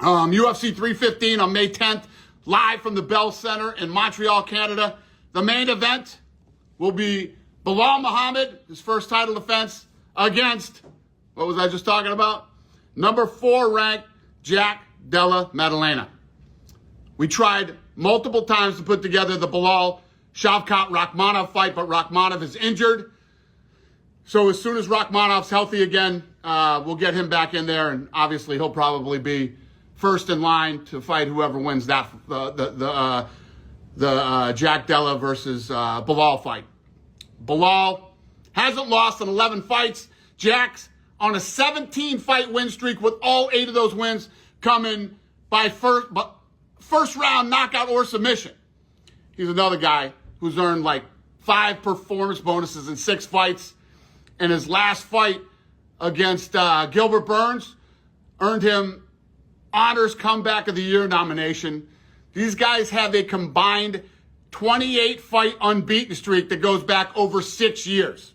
UFC 315 on May 10th, live from the Bell Center in Montreal, Canada. The main event will be Belal Muhammad, his first title defense, against, what was I just talking about? Number 4 ranked Jack Della Maddalena. We tried multiple times to put together the Belal Šavkat Rakhmonov fight, but Rakhmonov is injured. So as soon as Rakhmonov's healthy again, we'll get him back in there, and obviously he'll probably be first in line to fight whoever wins that the Jack Della versus Belal fight. Belal hasn't lost in 11 fights. Jack's on a 17-fight win streak, with all 8 of those wins coming by first round knockout or submission. He's another guy who's earned like 5 performance bonuses in 6 fights. And his last fight against Gilbert Burns earned him Honors Comeback of the Year nomination. These guys have a combined 28-fight unbeaten streak that goes back over 6 years.